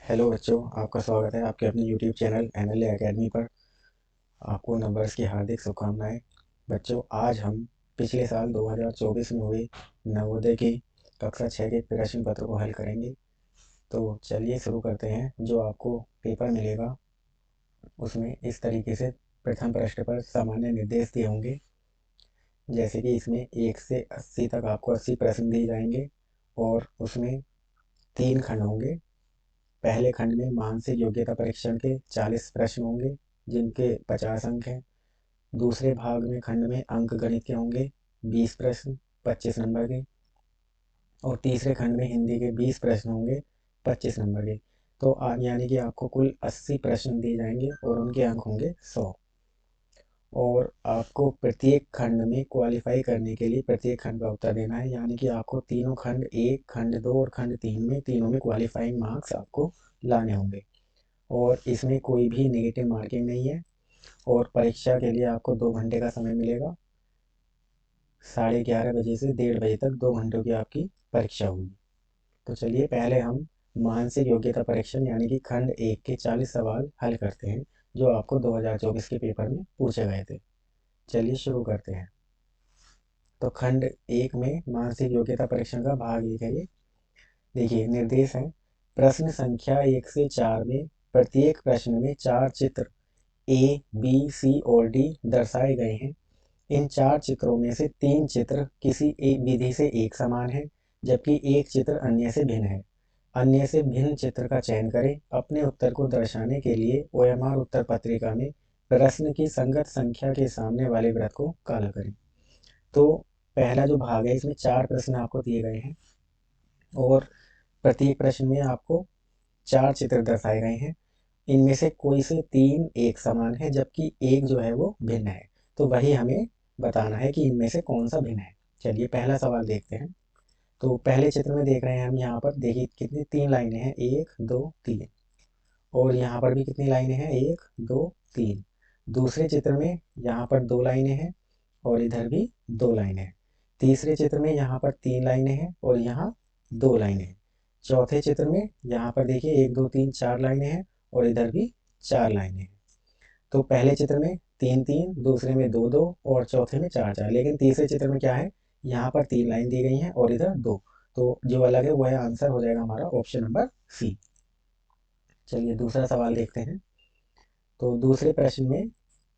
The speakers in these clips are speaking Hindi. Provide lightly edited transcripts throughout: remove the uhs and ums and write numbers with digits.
हेलो बच्चों, आपका स्वागत है आपके अपने यूट्यूब चैनल एमएलए एकेडमी पर। आपको नंबर्स की हार्दिक शुभकामनाएं। बच्चों, आज हम पिछले साल 2024 में हुए नवोदय की कक्षा 6 के प्रश्न पत्र को हल करेंगे। तो चलिए शुरू करते हैं। जो आपको पेपर मिलेगा उसमें इस तरीके से प्रथम पृष्ठ पर सामान्य निर्देश दिए होंगे, जैसे कि इसमें 1 से 80 तक आपको 80 प्रश्न दिए जाएंगे और उसमें 3 खंड होंगे। पहले खंड में मानसिक योग्यता परीक्षण के 40 प्रश्न होंगे जिनके 50 अंक हैं। दूसरे भाग में खंड में अंक गणित के होंगे 20 प्रश्न 25 नंबर के। और तीसरे खंड में हिंदी के 20 प्रश्न होंगे 25 नंबर के। तो यानी कि आपको कुल 80 प्रश्न दिए जाएंगे और उनके अंक होंगे 100। और आपको प्रत्येक खंड में क्वालिफाई करने के लिए प्रत्येक खंड का उत्तर देना है, यानी कि आपको तीनों खंड 1, खंड 2 और खंड 3 में तीनों में क्वालिफाइंग मार्क्स आपको लाने होंगे। और इसमें कोई भी नेगेटिव मार्किंग नहीं है। और परीक्षा के लिए आपको 2 घंटे का समय मिलेगा। 11:30 बजे से 1:30 बजे तक 2 घंटों की आपकी परीक्षा होगी। तो चलिए पहले हम मानसिक योग्यता परीक्षण यानी कि खंड 1 के 40 सवाल हल करते हैं, जो आपको 2024 के पेपर में पूछे गए थे। चलिए शुरू करते हैं। तो खंड 1 में मानसिक योग्यता परीक्षण का भाग 1 है ये। देखिए निर्देश है। प्रश्न संख्या 1 से 4 में प्रत्येक प्रश्न में 4 चित्र ए, बी, सी और डी दर्शाए गए हैं। इन 4 चित्रों में से 3 चित्र किसी एक विधि से एक समान है, जबकि एक चित्र अन्य से भिन्न है। अन्य से भिन्न चित्र का चयन करें। अपने उत्तर को दर्शाने के लिए ओएमआर उत्तर पत्रिका में प्रश्न की संगत संख्या के सामने वाले वृत्त को काला करें। तो पहला जो भाग है इसमें 4 प्रश्न आपको दिए गए हैं और प्रत्येक प्रश्न में आपको 4 चित्र दर्शाए गए हैं। इनमें से कोई से 3 एक समान है, जबकि एक जो है वो भिन्न है। तो वही हमें बताना है कि इनमें से कौन सा भिन्न है। चलिए पहला सवाल देखते हैं। तो पहले चित्र में देख रहे हैं हम, यहाँ पर देखिए कितनी 3 लाइनें हैं, 1 2 3। और यहाँ पर भी कितनी लाइनें हैं, 1 2 3। दूसरे चित्र में यहाँ पर 2 लाइनें हैं और इधर भी 2 लाइनें हैं। तीसरे चित्र में यहाँ पर 3 लाइनें हैं और यहाँ 2 लाइनें हैं। चौथे चित्र में यहाँ पर देखिए 1 2 3 4 लाइनें हैं और इधर भी 4 लाइनें हैं। तो पहले चित्र में 3 3, दूसरे में 2 2 और चौथे में 4 4। लेकिन तीसरे चित्र में क्या है, यहाँ पर 3 लाइन दी गई हैं और इधर 2। तो जो अलग है वह आंसर हो जाएगा हमारा ऑप्शन नंबर सी। चलिए दूसरा सवाल देखते हैं। तो दूसरे प्रश्न में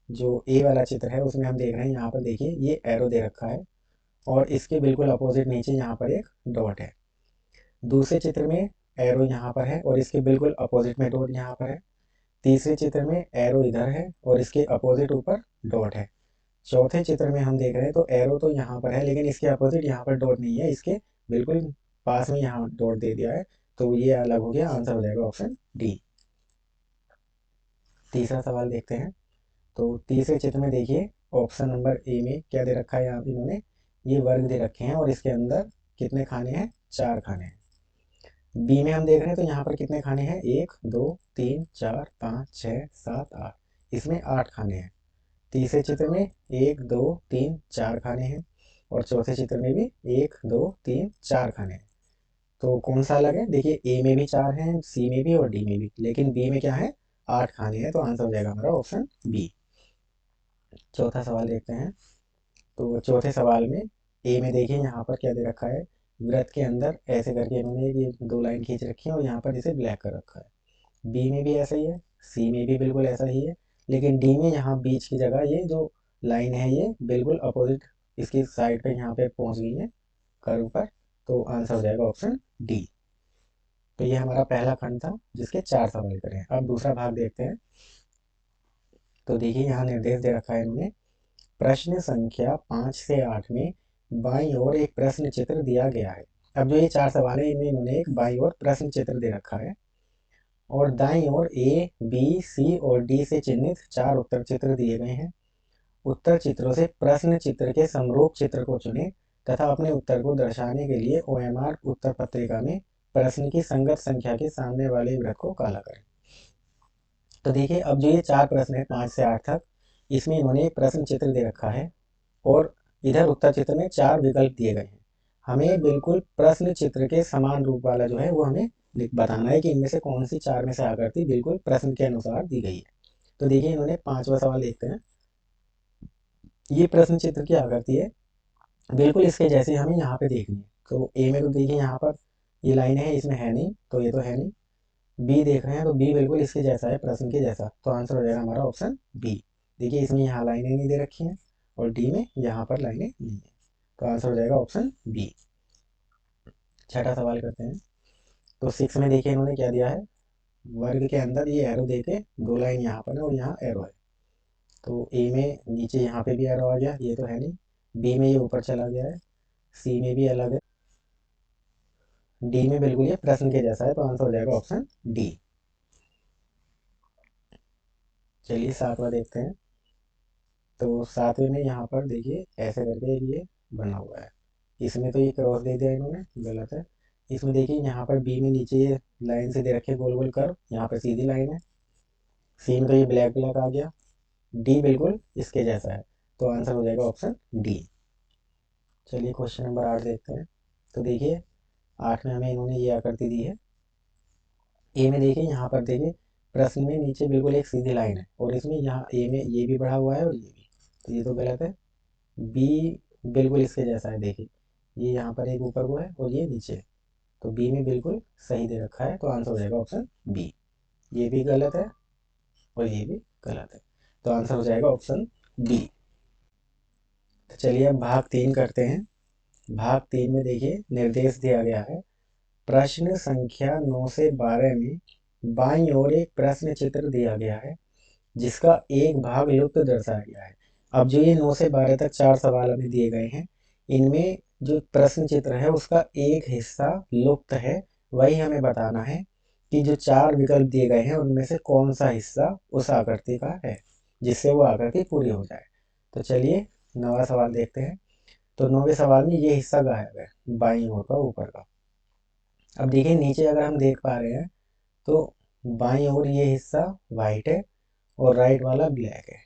जो ए वाला चित्र है उसमें हम देख रहे हैं, यहाँ पर देखिए ये एरो दे रखा है और इसके बिल्कुल अपोजिट नीचे यहाँ पर एक डॉट है। दूसरे चित्र में एरो यहाँ पर है और इसके बिल्कुल अपोजिट में डॉट यहाँ पर है। तीसरे चित्र में एरो इधर है और इसके अपोजिट ऊपर डॉट है। चौथे चित्र में हम देख रहे हैं तो एरो तो यहाँ पर है लेकिन इसके अपोजिट यहाँ पर डॉट नहीं है, इसके बिल्कुल पास में यहाँ डॉट दे दिया है। तो ये अलग हो गया, आंसर हो जाएगा ऑप्शन डी। तीसरा सवाल देखते हैं। तो तीसरे चित्र में देखिए ऑप्शन नंबर ए में क्या दे रखा है, यहाँ पे इन्होंने ये वर्ग दे रखे हैं और इसके अंदर कितने खाने हैं, 4 खाने हैं। बी में हम देख रहे हैं तो यहाँ पर कितने खाने हैं, 1 2 3 4 5 6 7 8। इसमें 8 खाने हैं। तीसरे चित्र में 1 2 3 4 खाने हैं और चौथे चित्र में भी 1 2 3 4 खाने हैं। तो कौन सा अलग है, देखिए ए में भी 4 हैं, सी में भी और डी में भी, लेकिन बी में क्या है, 8 खाने हैं। तो आंसर हो जाएगा हमारा ऑप्शन बी। चौथा सवाल देखते हैं। तो चौथे सवाल में ए में देखिए यहाँ पर क्या दे रखा है, वृत्त के अंदर ऐसे करके इन्होंने ये 2 लाइन खींच रखी है और यहाँ पर इसे ब्लैक कर रखा है। बी में भी ऐसा ही है, सी में भी बिल्कुल ऐसा ही है, लेकिन डी में यहाँ बीच की जगह ये जो लाइन है ये बिल्कुल अपोजिट इसकी साइड पे यहाँ पे पहुंच गई है कर्व पर। तो आंसर हो जाएगा ऑप्शन डी। तो ये हमारा पहला खंड था जिसके 4 सवाल करें। अब दूसरा भाग देखते हैं। तो देखिए यहाँ निर्देश दे रखा है इन्होंने। प्रश्न संख्या 5 से 8 में बाईं ओर एक प्रश्न चित्र दिया गया है। अब जो ये 4 सवाल है इनमें इन्होंने एक बाईं ओर प्रश्न चित्र दे रखा है और दाईं ओर ए बी सी और डी से चिन्हित 4 उत्तर चित्र दिए गए हैं। उत्तर चित्रों से प्रश्न चित्र के समरूप चित्र को चुनें तथा अपने उत्तर को दर्शाने के लिए ओएमआर उत्तर पत्रिका में प्रश्न की संगत संख्या के सामने वाले वृत्त को काला करें। तो देखिए अब जो ये 4 प्रश्न है 5 से 8 तक, इसमें इन्होंने एक प्रश्न चित्र दे रखा है और इधर उत्तर चित्र में 4 विकल्प दिए गए हैं। हमें बिल्कुल प्रश्न चित्र के समान रूप वाला जो है वो हमें बताना है कि इनमें से कौन सी चार में से आकृति बिल्कुल प्रश्न के अनुसार दी गई है। तो देखिए इन्होंने पांचवा सवाल देखते हैं। ये प्रश्न चित्र की आकृति है, बिल्कुल इसके जैसे हमें यहाँ पे देखनी है। तो ए में तो देखिए यहाँ पर ये लाइन है, इसमें है नहीं, तो ये तो है नहीं। बी देख रहे हैं तो बी बिल्कुल इसके जैसा है, प्रश्न के जैसा, तो आंसर हो जाएगा हमारा ऑप्शन बी। देखिए इसमें यहाँ लाइनें नहीं दे रखी हैं और डी में यहाँ पर लाइनें नहीं है, तो आंसर हो जाएगा ऑप्शन बी। छठा सवाल करते हैं। तो सिक्स में देखिए इन्होंने क्या दिया है, वर्ग के अंदर ये एरो देके दो लाइन यहाँ पर है और यहाँ एरो है। तो ए में नीचे यहाँ पे भी एरो आ गया, ये तो है नहीं। बी में ये ऊपर चला गया है, सी में भी अलग है, डी में बिल्कुल ये प्रश्न के जैसा है, तो आंसर हो जाएगा ऑप्शन डी। चलिए सातवां देखते हैं। तो सातवें में यहाँ पर देखिए ऐसे करके ये बना हुआ है, इसमें तो ये क्रॉस दे दिया इन्होंने, गलत है। इसमें देखिए यहाँ पर बी में नीचे ये लाइन से दे रखे गोल गोल कर्व, यहाँ पर सीधी लाइन है। सी में तो ये ब्लैक ब्लैक आ गया। डी बिल्कुल इसके जैसा है, तो आंसर हो जाएगा ऑप्शन डी। चलिए क्वेश्चन नंबर 8 देखते हैं। तो देखिए 8 में हमें इन्होंने ये आकृति दी है। ए में देखिए यहाँ पर देखिए प्रश्न में नीचे बिल्कुल एक सीधी लाइन है और इसमें यहाँ ए में ये भी बढ़ा हुआ है और ये भी, तो ये तो गलत है। बी बिल्कुल इसके जैसा है, देखिए ये यहाँ पर एक ऊपर को है और ये नीचे है, तो बी में बिल्कुल सही दे रखा है, तो आंसर हो जाएगा ऑप्शन बी। ये भी गलत है और ये भी गलत है, तो आंसर हो जाएगा ऑप्शन बी। तो चलिए अब भाग 3 करते हैं। भाग 3 में देखिए निर्देश दिया गया है। प्रश्न संख्या 9 से 12 में बाईं ओर एक प्रश्न चित्र दिया गया है जिसका एक भाग लुप्त दर्शाया गया है। अब जो ये 9 से 12 तक चार सवाल हमें दिए गए हैं, इनमें जो प्रश्न चित्र है उसका एक हिस्सा लुप्त है। वही हमें बताना है कि जो चार विकल्प दिए गए हैं उनमें से कौन सा हिस्सा उस आकृति का है जिससे वो आकृति पूरी हो जाए। तो चलिए 9वां सवाल देखते हैं। तो 9वें सवाल में ये हिस्सा गायब है, बाईं ओर का ऊपर का। अब देखिए नीचे अगर हम देख पा रहे हैं तो बाईं ओर ये हिस्सा वाइट है और राइट वाला ब्लैक है।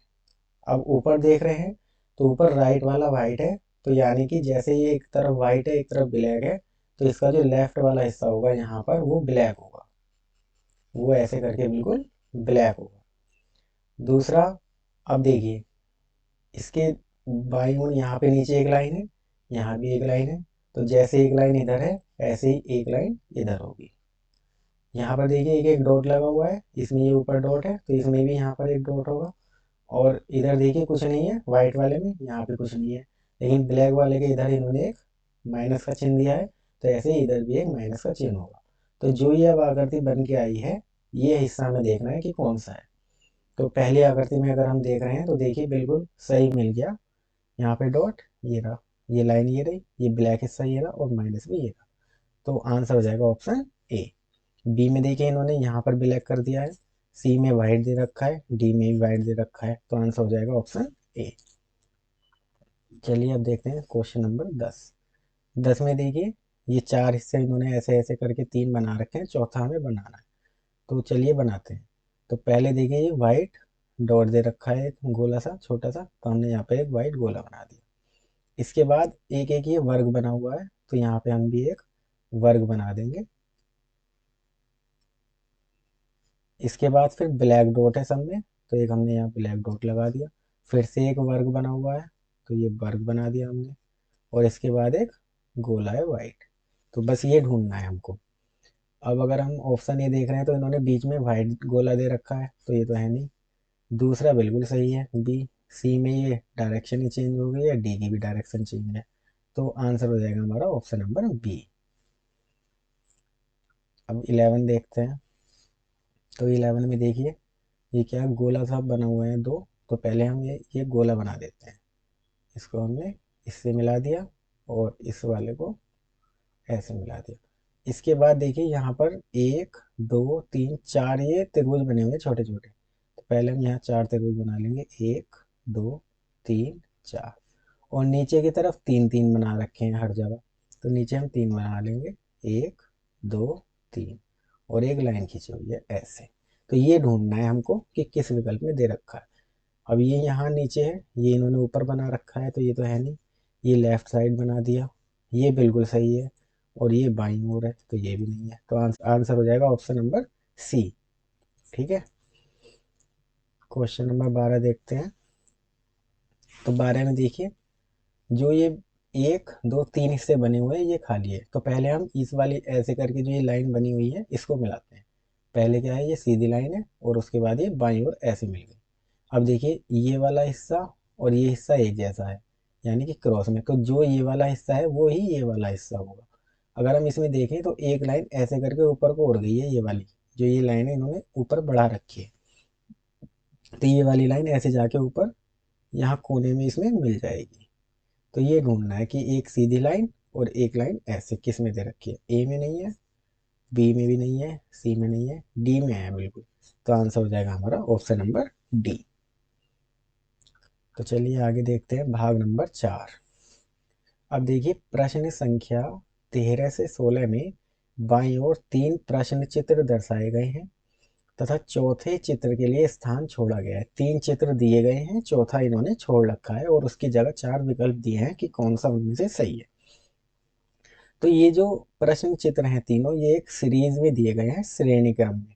अब ऊपर देख रहे हैं तो ऊपर राइट वाला वाइट है, तो यानी कि जैसे ये एक तरफ वाइट है एक तरफ ब्लैक है, तो इसका जो लेफ्ट वाला हिस्सा होगा यहाँ पर वो ब्लैक होगा, वो ऐसे करके बिल्कुल ब्लैक होगा। दूसरा, अब देखिए इसके बाईं ओर यहाँ पे नीचे एक लाइन है, यहाँ भी एक लाइन है, तो जैसे एक लाइन इधर है ऐसे ही एक लाइन इधर होगी। यहाँ पर देखिए एक एक डॉट लगा हुआ है, इसमें ये ऊपर डॉट है तो इसमें भी यहाँ पर एक डॉट होगा। और इधर देखिए कुछ नहीं है, वाइट वाले में यहाँ पे कुछ नहीं है, लेकिन ब्लैक वाले के इधर इन्होंने एक माइनस का चिन्ह दिया है, तो ऐसे ही इधर भी एक माइनस का चिन्ह होगा। तो जो ये अब आकृति बन के आई है, ये हिस्सा हमें देखना है कि कौन सा है। तो पहली आकृति में अगर हम देख रहे हैं तो देखिए बिल्कुल सही मिल गया, यहाँ पे डॉट ये रहा, ये लाइन ये रही, ये ब्लैक हिस्सा ये रहा और माइनस भी ये रहा, तो आंसर हो जाएगा ऑप्शन ए। बी में देखिए इन्होंने यहाँ पर ब्लैक कर दिया है, सी में वाइट दे रखा है, डी में भी वाइट दे रखा है, तो आंसर हो जाएगा ऑप्शन ए। चलिए अब देखते हैं क्वेश्चन नंबर 10। 10 में देखिए ये चार हिस्से इन्होंने ऐसे ऐसे करके तीन बना रखे हैं, चौथा हमें बनाना है, तो चलिए बनाते हैं। तो पहले देखिए ये वाइट डॉट दे रखा है एक गोला सा छोटा सा, तो हमने यहाँ पे एक वाइट गोला बना दिया। इसके बाद एक एक ये वर्ग बना हुआ है, तो यहाँ पे हम भी एक वर्ग बना देंगे। इसके बाद फिर ब्लैक डॉट है सब में, तो एक हमने यहाँ ब्लैक डॉट लगा दिया। फिर से एक वर्ग बना हुआ है, तो ये वर्ग बना दिया हमने। और इसके बाद एक गोला है वाइट। तो बस ये ढूंढना है हमको। अब अगर हम ऑप्शन ये देख रहे हैं तो इन्होंने बीच में वाइट गोला दे रखा है, तो ये तो है नहीं। दूसरा बिल्कुल सही है बी। सी में ये डायरेक्शन ही चेंज हो गई है, डी की भी डायरेक्शन चेंज है, तो आंसर हो जाएगा हमारा ऑप्शन नंबर बी। अब 11 देखते हैं। तो 11 में देखिए ये क्या गोला सा बना हुआ है दो, तो पहले हम ये गोला बना देते हैं। इसको हमने इससे मिला दिया और इस वाले को ऐसे मिला दिया। इसके बाद देखिए यहाँ पर एक दो तीन चार ये त्रिभुज बने हुए छोटे छोटे, तो पहले हम यहाँ चार त्रिभुज बना लेंगे, एक दो तीन चार। और नीचे की तरफ तीन तीन बना रखे हैं हर जगह, तो नीचे हम तीन बना लेंगे, एक दो तीन, और एक लाइन खींची हुई है ऐसे। तो ये ढूंढना है हमको कि किस विकल्प में दे रखा है। अब ये यहाँ नीचे है, ये इन्होंने ऊपर बना रखा है, तो ये तो है नहीं। ये लेफ्ट साइड बना दिया, ये बिल्कुल सही है। और ये बाईं ओर है, तो ये भी नहीं है। तो आंसर हो जाएगा ऑप्शन नंबर सी। ठीक है। क्वेश्चन नंबर 12 देखते हैं। तो 12 में देखिए, जो ये 1 2 3 हिस्से बने हुए हैं, ये खाली है। तो पहले हम इस वाली ऐसे करके जो ये लाइन बनी हुई है इसको मिलाते हैं। पहले क्या है, ये सीधी लाइन है और उसके बाद ये बाईं ओर ऐसे मिल गई। अब देखिए, ये वाला हिस्सा और ये हिस्सा एक जैसा है, यानी कि क्रॉस में। तो जो ये वाला हिस्सा है वो ही ये वाला हिस्सा होगा। अगर हम इसमें देखें तो एक लाइन ऐसे करके ऊपर को उड़ गई है, ये वाली जो ये लाइन है इन्होंने ऊपर बढ़ा रखी है। तो ये वाली लाइन ऐसे जाके ऊपर यहाँ कोने में इसमें मिल जाएगी। तो ये ढूंढना है कि एक सीधी लाइन और एक लाइन ऐसे किस में दे रखी है। ए में नहीं है, बी में भी नहीं है, सी में नहीं है, डी में है बिल्कुल। तो आंसर हो जाएगा हमारा ऑप्शन नंबर डी। तो चलिए आगे देखते हैं भाग नंबर 4। अब देखिए, प्रश्न संख्या 13 से 16 में बाईं ओर 3 प्रश्न चित्र दर्शाए गए हैं तथा चौथे चित्र के लिए स्थान छोड़ा गया है। 3 चित्र दिए गए हैं, चौथा इन्होंने छोड़ रखा है और उसकी जगह 4 विकल्प दिए हैं कि कौन सा उनमें से सही है। तो ये जो प्रश्न चित्र हैं तीनों, ये एक सीरीज में दिए गए हैं, श्रेणी क्रम में।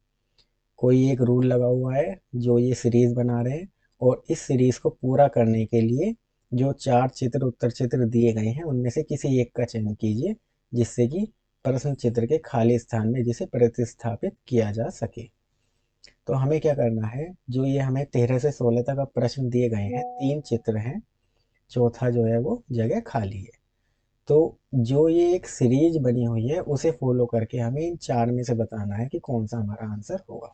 कोई एक रूल लगा हुआ है जो ये सीरीज बना रहे हैं, और इस सीरीज को पूरा करने के लिए जो 4 चित्र उत्तर चित्र दिए गए हैं उनमें से किसी एक का चयन कीजिए, जिससे कि प्रश्न चित्र के खाली स्थान में जिसे प्रतिस्थापित किया जा सके। तो हमें क्या करना है, जो ये हमें 13 से 16 तक अब प्रश्न दिए गए हैं, 3 चित्र हैं, चौथा जो है वो जगह खाली है। तो जो ये एक सीरीज बनी हुई है उसे फॉलो करके हमें इन 4 में से बताना है कि कौन सा हमारा आंसर होगा।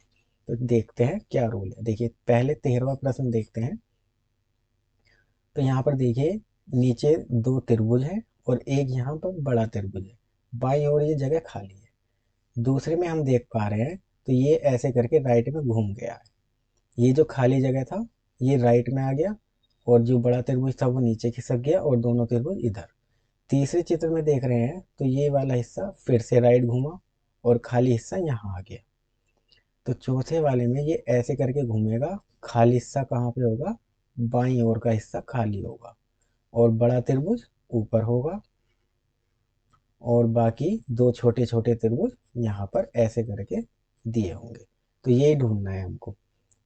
तो देखते हैं क्या रूल है। देखिए, पहले 13वां प्रश्न देखते हैं। तो यहाँ पर देखिए, नीचे 2 त्रिभुज है और एक यहाँ पर बड़ा त्रिभुज है, बाईं ओर ये जगह खाली है। दूसरे में हम देख पा रहे हैं, तो ये ऐसे करके राइट में घूम गया है। ये जो खाली जगह था ये राइट में आ गया, और जो बड़ा त्रिभुज था वो नीचे खिसक गया और दोनों त्रिभुज इधर। तीसरे चित्र में देख रहे हैं तो ये वाला हिस्सा फिर से राइट घूमा और खाली हिस्सा यहाँ आ गया। तो चौथे वाले में ये ऐसे करके घूमेगा, खाली हिस्सा कहाँ पे होगा, बाईं ओर का हिस्सा खाली होगा, और बड़ा त्रिभुज ऊपर होगा, और बाकी 2 छोटे छोटे त्रिभुज यहाँ पर ऐसे करके दिए होंगे। तो ये ढूंढना है हमको।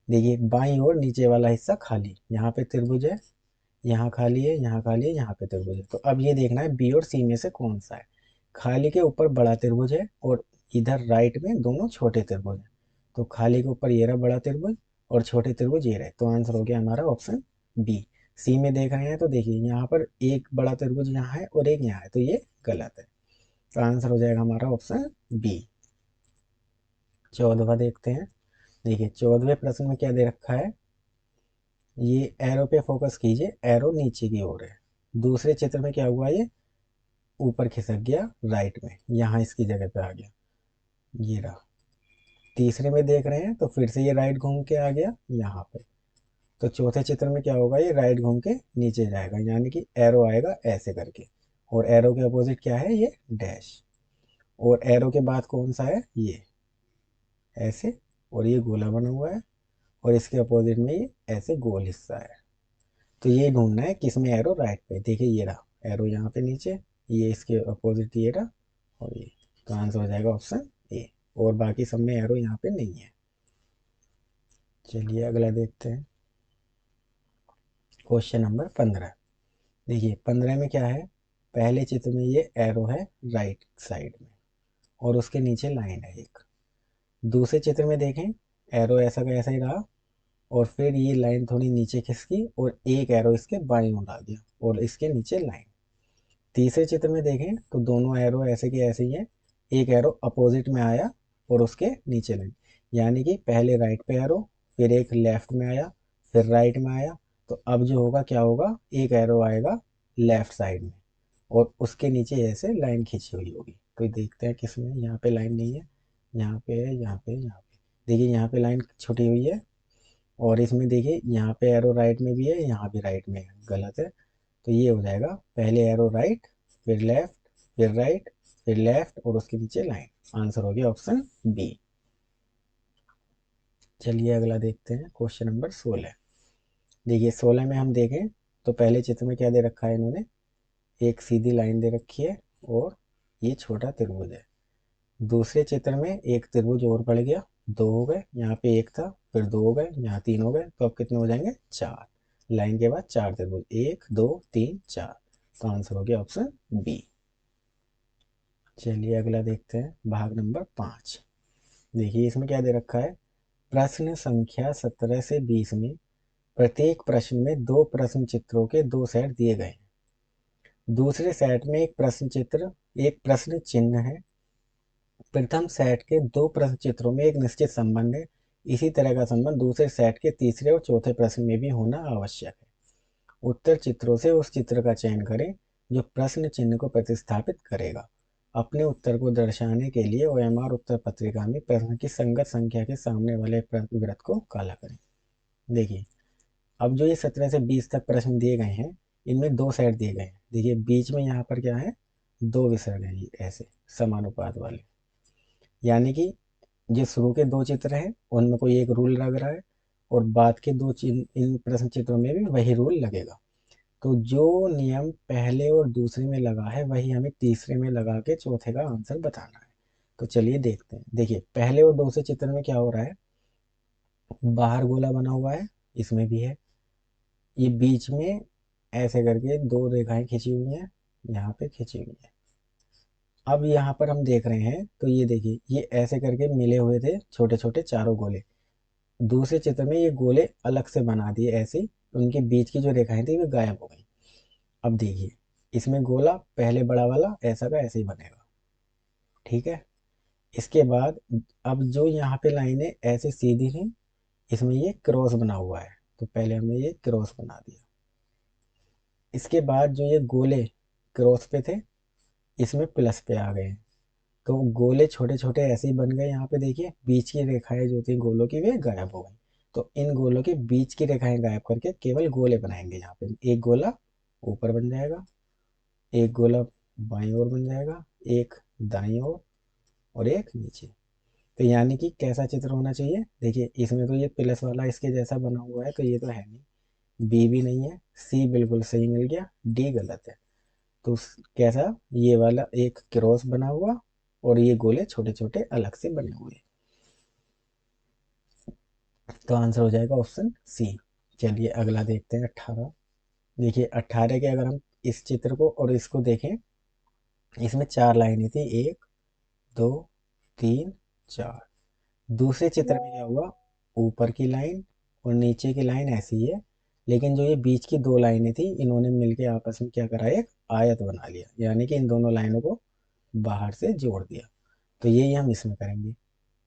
देखिए, बाईं ओर नीचे वाला हिस्सा खाली, यहाँ पे त्रिभुज है, यहाँ खाली है, यहाँ खाली है, यहाँ पे त्रिभुज है। तो अब ये देखना है बी और सी में से कौन सा है। खाली के ऊपर बड़ा त्रिभुज है और इधर राइट में दोनों छोटे त्रिभुज हैं। तो खाली के ऊपर ये रहा बड़ा त्रिभुज और छोटे त्रिभुज ये रहे। तो आंसर हो गया हमारा ऑप्शन बी। सी में देख रहे हैं तो देखिए, यहाँ पर एक बड़ा त्रिभुज यहाँ है और एक यहाँ है, तो ये गलत है। तो आंसर हो जाएगा हमारा ऑप्शन बी। 14वां देखते हैं। देखिए, 14वें प्रश्न में क्या दे रखा है, ये एरो पे फोकस कीजिए, एरो नीचे की ओर है। दूसरे चित्र में क्या हुआ, ये ऊपर खिसक गया राइट में, यहाँ इसकी जगह पे आ गया, ये रहा। तीसरे में देख रहे हैं तो फिर से ये राइट घूम के आ गया यहाँ पे। तो चौथे चित्र में क्या होगा, ये राइट घूम के नीचे जाएगा, यानी कि एरो आएगा ऐसे करके, और एरो के अपोजिट क्या है, ये डैश। और एरो के बाद कौन सा है, ये ऐसे, और ये गोला बना हुआ है, और इसके अपोजिट में ये ऐसे गोल हिस्सा है। तो ये ढूंढना है किसमें एरो राइट पे। देखिए, ये रहा एरो यहाँ पे नीचे, ये इसके अपोजिट ये रहा, और ये। तो आंसर हो जाएगा ऑप्शन ए। और बाकी सब में एरो यहाँ पे नहीं है। चलिए अगला देखते हैं। Question number 15। देखिए, 15 में क्या है, पहले चित्र में ये एरो है राइट साइड में और उसके नीचे लाइन है एक। दूसरे चित्र में देखें, एरो ऐसा का ऐसा ही रहा, और फिर ये लाइन थोड़ी नीचे खिसकी और एक एरो इसके बाईं ओर आ गया और इसके नीचे लाइन। तीसरे चित्र में देखें तो दोनों एरो ऐसे के ऐसे ही हैं, एक एरो अपोजिट में आया और उसके नीचे लाइन, यानी कि पहले राइट पे एरो, फिर एक लेफ्ट में आया, फिर राइट में आया। तो अब जो होगा क्या होगा, एक एरो आएगा लेफ्ट साइड में और उसके नीचे ऐसे लाइन खींची हुई होगी। तो देखते हैं किसमें, यहाँ पे लाइन नहीं है, यहाँ पे है, यहाँ पे, यहाँ पे। देखिए, यहाँ पे लाइन छुटी हुई है, और इसमें देखिए यहाँ पे एरो राइट में भी है, यहाँ भी राइट में है, गलत है। तो ये हो जाएगा पहले एरो राइट, फिर लेफ्ट, फिर राइट, फिर लेफ्ट और उसके नीचे लाइन। आंसर हो गया ऑप्शन बी। चलिए अगला देखते हैं, क्वेश्चन नंबर 16। देखिए, 16 में हम देखें तो पहले चित्र में क्या दे रखा है इन्होंने, एक सीधी लाइन दे रखी है और ये छोटा त्रिभुज है। दूसरे चित्र में एक त्रिभुज और बढ़ गया, 2 हो गए, यहाँ पे 1 था, फिर 2 हो गए, यहाँ 3 हो गए, तो अब कितने हो जाएंगे? 4। लाइन के बाद 4 त्रिभुज, 1 2 3 4। तो आंसर हो गया ऑप्शन बी। चलिए अगला देखते हैं, भाग नंबर 5। देखिए इसमें क्या दे रखा है, प्रश्न संख्या 17 से 20 में प्रत्येक प्रश्न में 2 प्रश्न चित्रों के 2 सेट दिए गए हैं। दूसरे सेट में एक प्रश्न चित्र, एक प्रश्न चिन्ह है। प्रथम सेट के 2 प्रश्न चित्रों में एक निश्चित संबंध है। इसी तरह का संबंध दूसरे सेट के तीसरे और चौथे प्रश्न में भी होना आवश्यक है। उत्तर चित्रों से उस चित्र का चयन करें जो प्रश्न चिन्ह को प्रतिस्थापित करेगा। अपने उत्तर को दर्शाने के लिए ओएमआर उत्तर पत्रिका में प्रश्न की संगत संख्या के सामने वाले वृत्त को काला करें। देखिए अब जो ये 17 से 20 तक प्रश्न दिए गए हैं, इनमें 2 सेट दिए गए हैं। देखिए बीच में यहाँ पर क्या है, 2 विसर्ग हैं, ये ऐसे समानुपात वाले। यानी कि जो शुरू के 2 चित्र हैं उनमें कोई एक रूल लग रहा है, और बाद के 2 इन प्रश्न चित्रों में भी वही रूल लगेगा। तो जो नियम पहले और दूसरे में लगा है वही हमें तीसरे में लगा के चौथे का आंसर बताना है। तो चलिए देखते हैं। देखिए पहले और दूसरे चित्र में क्या हो रहा है, बाहर गोला बना हुआ है, इसमें भी है। ये बीच में ऐसे करके 2 रेखाएं खींची हुई हैं, यहाँ पे खींची हुई है। अब यहाँ पर हम देख रहे हैं तो ये देखिए ये ऐसे करके मिले हुए थे छोटे छोटे चारों गोले। दूसरे चित्र में ये गोले अलग से बना दिए ऐसे ही, उनके बीच की जो रेखाएं थी वो गायब हो गई। अब देखिए इसमें गोला पहले बड़ा वाला ऐसा का ऐसे ही बनेगा, ठीक है। इसके बाद अब जो यहाँ पे लाइनें ऐसे सीधी थी, इसमें ये क्रॉस बना हुआ है, तो पहले हमने ये क्रॉस बना दिया। इसके बाद जो ये गोले क्रॉस पे थे, इसमें प्लस पे आ गए। तो गोले छोटे छोटे ऐसे ही बन गए। यहाँ पे देखिए बीच की रेखाएं जो थी गोलों की वे गायब हो गई। तो इन गोलों के बीच की रेखाएं गायब करके केवल गोले बनाएंगे। यहाँ पे एक गोला ऊपर बन जाएगा, एक गोला बाईं ओर बन जाएगा, एक दाईं ओर, और एक नीचे। तो यानी कि कैसा चित्र होना चाहिए, देखिए इसमें तो ये प्लस वाला इसके जैसा बना हुआ है, तो ये तो है नहीं। बी भी नहीं है, सी बिल्कुल सही मिल गया, डी गलत है। तो कैसा, ये वाला एक क्रॉस बना हुआ और ये गोले छोटे छोटे अलग से बने हुए। तो आंसर हो जाएगा ऑप्शन सी। चलिए अगला देखते हैं 18। देखिए 18 के अगर हम इस चित्र को और इसको देखें, इसमें 4 लाइनें थी, 1 2 3 4। दूसरे चित्र में क्या हुआ, ऊपर की लाइन और नीचे की लाइन ऐसी है, लेकिन जो ये बीच की 2 लाइनें थी इन्होंने मिलके आपस में क्या करा, एक आयत बना लिया। यानी कि इन दोनों लाइनों को बाहर से जोड़ दिया। तो यही हम इसमें करेंगे।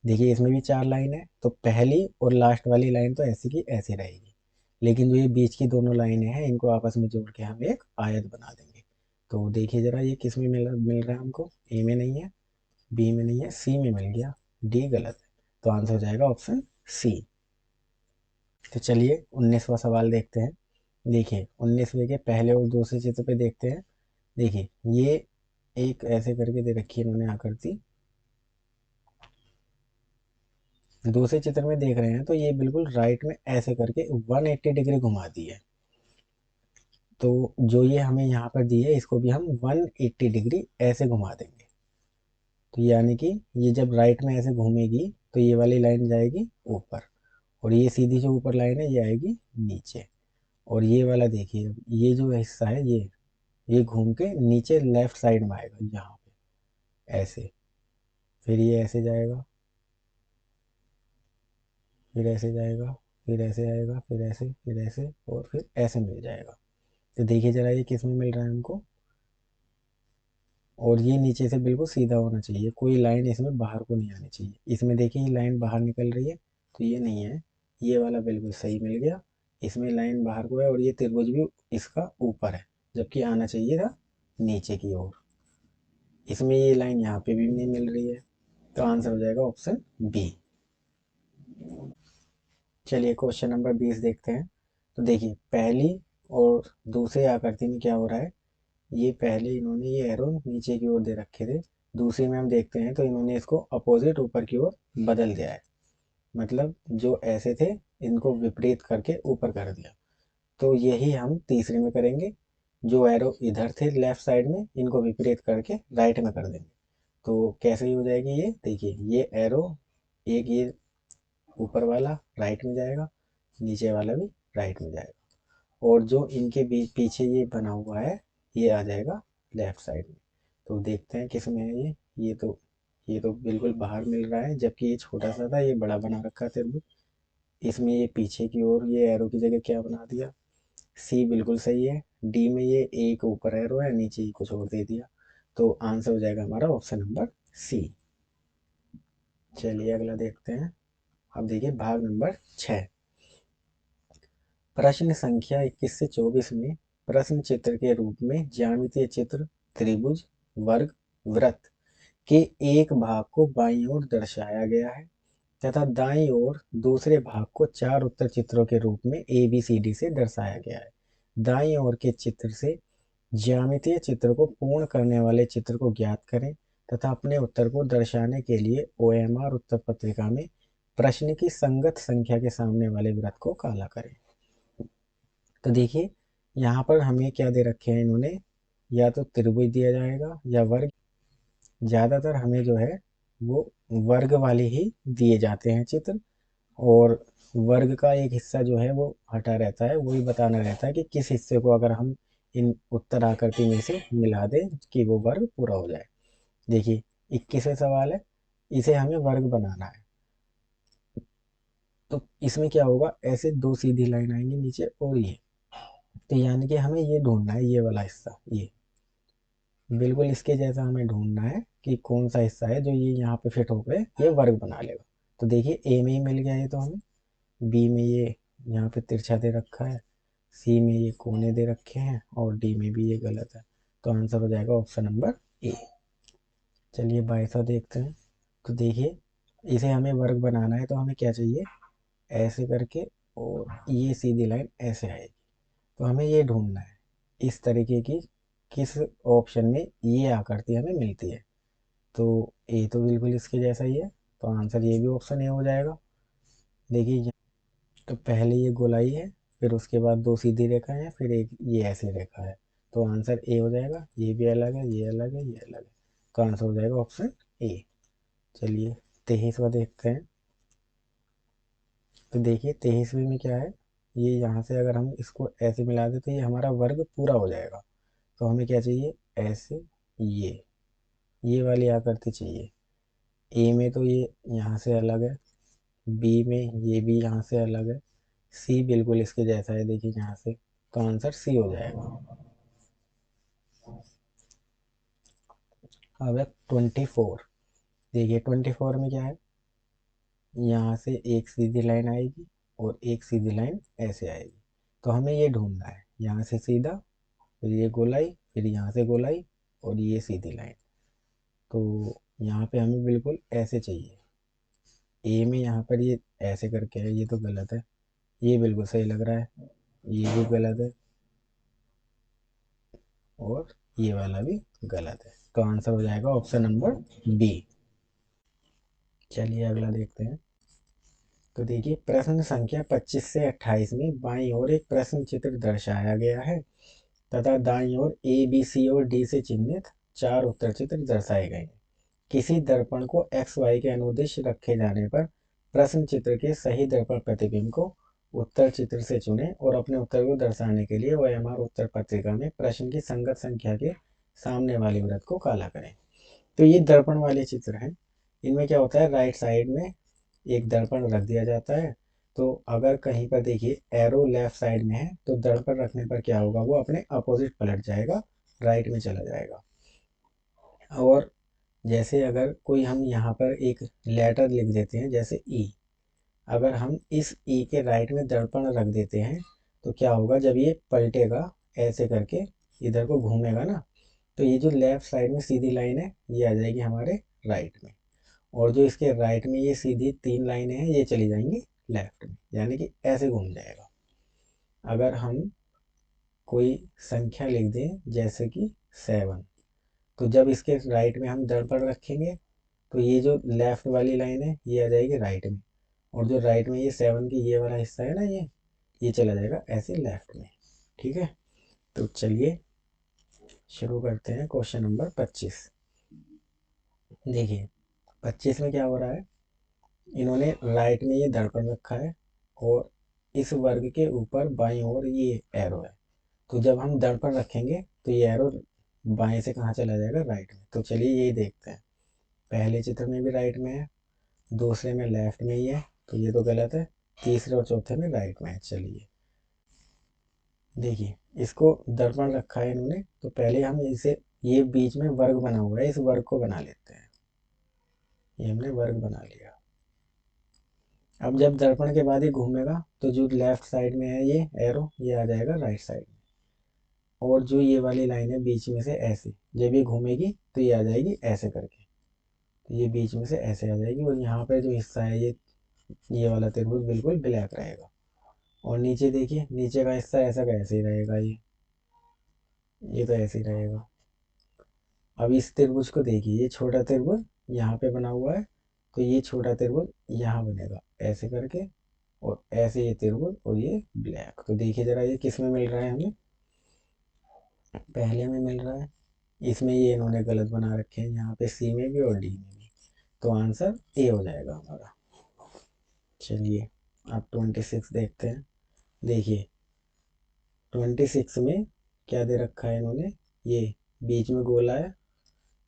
देखिए इसमें भी 4 लाइन है, तो पहली और लास्ट वाली लाइन तो ऐसी की ऐसी रहेगी, लेकिन जो ये बीच की दोनों लाइनें हैं इनको आपस में जोड़ के हम एक आयत बना देंगे। तो देखिए जरा ये किस में मिल रहा है हमको, ए में नहीं है, बी में नहीं है, सी में मिल गया, डी गलत है। तो आंसर हो जाएगा ऑप्शन सी। तो चलिए 19वां सवाल देखते हैं। देखिए 19वें के पहले और दूसरे चित्र पे देखते हैं। देखिए ये एक ऐसे करके दे रखी है इन्होंने आकृति। दूसरे चित्र में देख रहे हैं तो ये बिल्कुल राइट में ऐसे करके 180 डिग्री घुमा दी है। तो जो ये हमें यहाँ पर दी है इसको भी हम 180 डिग्री ऐसे घुमा देंगे। तो यानी कि ये जब राइट में ऐसे घूमेगी तो ये वाली लाइन जाएगी ऊपर, और ये सीधी जो ऊपर लाइन है ये आएगी नीचे। और ये वाला देखिए, ये जो हिस्सा है ये घूम के नीचे लेफ्ट साइड में आएगा यहाँ पे ऐसे। फिर ये ऐसे जाएगा, फिर ऐसे जाएगा, फिर ऐसे आएगा, फिर ऐसे, फिर ऐसे, और फिर ऐसे मिल जाएगा। तो देखिए जरा ये किस में मिल रहा है हमको, और ये नीचे से बिल्कुल सीधा होना चाहिए, कोई लाइन इसमें बाहर को नहीं आनी चाहिए। इसमें देखिए ये लाइन बाहर निकल रही है, तो ये नहीं है, ये वाला बिल्कुल सही मिल गया। इसमें लाइन बाहर को है और ये त्रिभुज भी इसका ऊपर है, जबकि आना चाहिए था नीचे की ओर। इसमें ये लाइन यहाँ पे भी नहीं मिल रही है, तो आंसर हो जाएगा ऑप्शन बी। चलिए क्वेश्चन नंबर 20 देखते हैं। तो देखिए पहली और दूसरे आकृति में क्या हो रहा है, ये पहले इन्होंने ये एरो नीचे की ओर दे रखे थे। दूसरे में हम देखते हैं तो इन्होंने इसको अपोजिट ऊपर की ओर बदल दिया है। मतलब जो ऐसे थे इनको विपरीत करके ऊपर कर दिया। तो यही हम तीसरे में करेंगे। जो एरो इधर थे लेफ्ट साइड में, इनको विपरीत करके राइट में कर देंगे। तो कैसे हो जाएगी ये, देखिए ये एरो, एक ये ऊपर वाला राइट में जाएगा, नीचे वाला भी राइट में जाएगा, और जो इनके बीच पीछे ये बना हुआ है ये आ जाएगा लेफ्ट साइड में। तो देखते हैं किस में है ये तो बिल्कुल बाहर मिल रहा है, जबकि ये छोटा सा था, ये बड़ा बना रखा था त्रिभुज। इसमें ये पीछे की ओर ये एरो की जगह क्या बना दिया, सी बिल्कुल सही है। डी में ये एक ऊपर एरो है, नीचे ही कुछ और दे दिया। तो आंसर हो जाएगा हमारा ऑप्शन नंबर सी। चलिए अगला देखते हैं। अब देखिए भाग नंबर 6। प्रश्न संख्या 21 से 24 में प्रश्न चित्र के रूप में ज्यामितीय चित्र त्रिभुज, वर्ग, वृत्त के एक भाग को बाईं ओर दर्शाया गया है तथा दाईं ओर दूसरे भाग को चार उत्तर चित्रों के रूप में ए बी सी डी से दर्शाया गया है। दाईं ओर के चित्र से ज्यामितीय चित्र को पूर्ण करने वाले चित्र को ज्ञात करें तथा अपने उत्तर को दर्शाने के लिए ओएमआर उत्तर पत्रिका में प्रश्न की संगत संख्या के सामने वाले वृत्त को काला करें। तो देखिए यहाँ पर हमें क्या दे रखे हैं इन्होंने, या तो त्रिभुज दिया जाएगा या वर्ग। ज़्यादातर हमें जो है वो वर्ग वाले ही दिए जाते हैं चित्र, और वर्ग का एक हिस्सा जो है वो हटा रहता है, वही बताना रहता है कि किस हिस्से को अगर हम इन उत्तर आकृति में से मिला दें कि वो वर्ग पूरा हो जाए। देखिए 21वें सवाल है, इसे हमें वर्ग बनाना है। तो इसमें क्या होगा, ऐसे दो सीधी लाइन आएंगी नीचे और ये, तो यानी कि हमें ये ढूंढना है, ये वाला हिस्सा, ये बिल्कुल इसके जैसा हमें ढूंढना है कि कौन सा हिस्सा है जो ये यहाँ पे फिट होकर ये वर्ग बना लेगा। तो देखिए ए में ही मिल गया ये तो हमें, बी में ये यहाँ पे तिरछा दे रखा है, सी में ये कोने दे रखे हैं, और डी में भी ये गलत है। तो आंसर हो जाएगा ऑप्शन नंबर ए। चलिए 22वां देखते हैं। तो देखिए इसे हमें वर्ग बनाना है, तो हमें क्या चाहिए, ऐसे करके और ये सीधी लाइन ऐसे आएगी। तो हमें ये ढूंढना है इस तरीके की किस ऑप्शन में ये आकृति हमें मिलती है। तो ए तो बिल्कुल इसके जैसा ही है, तो आंसर ये भी ऑप्शन ए हो जाएगा। देखिए तो पहले ये गोलाई है, फिर उसके बाद दो सीधी रेखा है, फिर एक ये ऐसी रेखा है। तो आंसर ए हो जाएगा, ये भी अलग है, ये अलग है, ये अलग है। तो आंसर हो जाएगा ऑप्शन ए। चलिए 23वां देखते हैं। तो देखिए 23वीं में क्या है, ये यहाँ से अगर हम इसको ऐसे मिला दें तो ये हमारा वर्ग पूरा हो जाएगा। तो हमें क्या चाहिए, ऐसे ये वाली आकृति चाहिए। ए में तो ये यहाँ से अलग है, बी में ये भी यहाँ से अलग है, सी बिल्कुल इसके जैसा है, देखिए यहाँ से। तो आंसर सी हो जाएगा। अब है 24। देखिए 24 में क्या है, यहाँ से एक सीधी लाइन आएगी और एक सीधी लाइन ऐसे आएगी। तो हमें ये ढूंढना है, यहाँ से सीधा, फिर ये गोलाई, फिर यहाँ से गोलाई, और ये सीधी लाइन। तो यहाँ पे हमें बिल्कुल ऐसे चाहिए। ए में यहाँ पर ये ऐसे करके है, ये तो गलत है। ये बिल्कुल सही लग रहा है, ये भी गलत है, और ये वाला भी गलत है। तो आंसर हो जाएगा ऑप्शन नंबर बी। चलिए अगला देखते हैं। तो देखिए प्रश्न संख्या 25 से 28 में बाईं ओर एक प्रश्न चित्र दर्शाया गया है तथा दाईं ओर ए बी सी और डी से चिन्हित चार उत्तर चित्र दर्शाए गए हैं। किसी दर्पण को एक्स वाई के अनुदिश रखे जाने पर प्रश्न चित्र के सही दर्पण प्रतिबिंब को उत्तर चित्र से चुनें और अपने उत्तर को दर्शाने के लिए ओएमआर उत्तर पत्रिका में प्रश्न की संगत संख्या के सामने वाले वृत्त को काला करें। तो ये दर्पण वाले चित्र हैं। इनमें क्या होता है, राइट साइड में एक दर्पण रख दिया जाता है। तो अगर कहीं पर देखिए एरो लेफ्ट साइड में है तो दर्पण रखने पर क्या होगा, वो अपने अपोजिट पलट जाएगा, राइट में चला जाएगा। और जैसे अगर कोई हम यहाँ पर एक लेटर लिख देते हैं जैसे ई, अगर हम इस ई के राइट में दर्पण रख देते हैं तो क्या होगा, जब ये पलटेगा ऐसे करके इधर को घूमेगा ना, तो ये जो लेफ्ट साइड में सीधी लाइन है ये आ जाएगी हमारे राइट में, और जो इसके राइट में ये सीधी तीन लाइनें हैं ये चली जाएंगी लेफ्ट में, यानी कि ऐसे घूम जाएगा। अगर हम कोई संख्या लिख दें जैसे कि 7, तो जब इसके राइट में हम दर्पण रखेंगे तो ये जो लेफ्ट वाली लाइन है ये आ जाएगी राइट में, और जो राइट में ये 7 की ये वाला हिस्सा है ना, ये चला जाएगा ऐसे लेफ्ट में। ठीक है, तो चलिए शुरू करते हैं क्वेश्चन नंबर 25। देखिए 25 में क्या हो रहा है, इन्होंने राइट में ये दर्पण रखा है और इस वर्ग के ऊपर बाईं ओर ये एरो है। तो जब हम दर्पण रखेंगे तो ये एरो बाएं से कहाँ चला जाएगा, राइट में। तो चलिए यही देखते हैं। पहले चित्र में भी राइट में है, दूसरे में लेफ्ट में ही है, तो ये तो गलत है। तीसरे और चौथे में राइट में है। चलिए देखिए, इसको दर्पण रखा है इन्होंने, तो पहले हम इसे, ये बीच में वर्ग बना हुआ है, इस वर्ग को बना लेते हैं। ये हमने वर्ग बना लिया। अब जब दर्पण के बाद ये घूमेगा तो जो लेफ्ट साइड में है ये एरो, ये आ जाएगा राइट साइड में। और जो ये वाली लाइन है बीच में से ऐसे, जब ये घूमेगी तो ये आ जाएगी ऐसे करके, तो ये बीच में से ऐसे आ जाएगी। और यहाँ पे जो हिस्सा है ये वाला त्रिभुज बिल्कुल ब्लैक रहेगा। और नीचे देखिए, नीचे का हिस्सा ऐसा का ऐसे ही रहेगा। ये तो ऐसे ही रहेगा। अब इस त्रिभुज को देखिए, ये छोटा त्रिभुज यहाँ पे बना हुआ है, तो ये छोटा त्रिभुज यहाँ बनेगा ऐसे करके, और ऐसे ये त्रिभुज और ये ब्लैक। तो देखिए जरा ये किस में मिल रहा है हमें, पहले में मिल रहा है। इसमें ये इन्होंने गलत बना रखे हैं, यहाँ पे सी में भी और डी में भी। तो आंसर ए हो जाएगा हमारा। चलिए अब 26 देखते हैं। देखिए 26 में क्या दे रखा है इन्होंने, ये बीच में गोला है,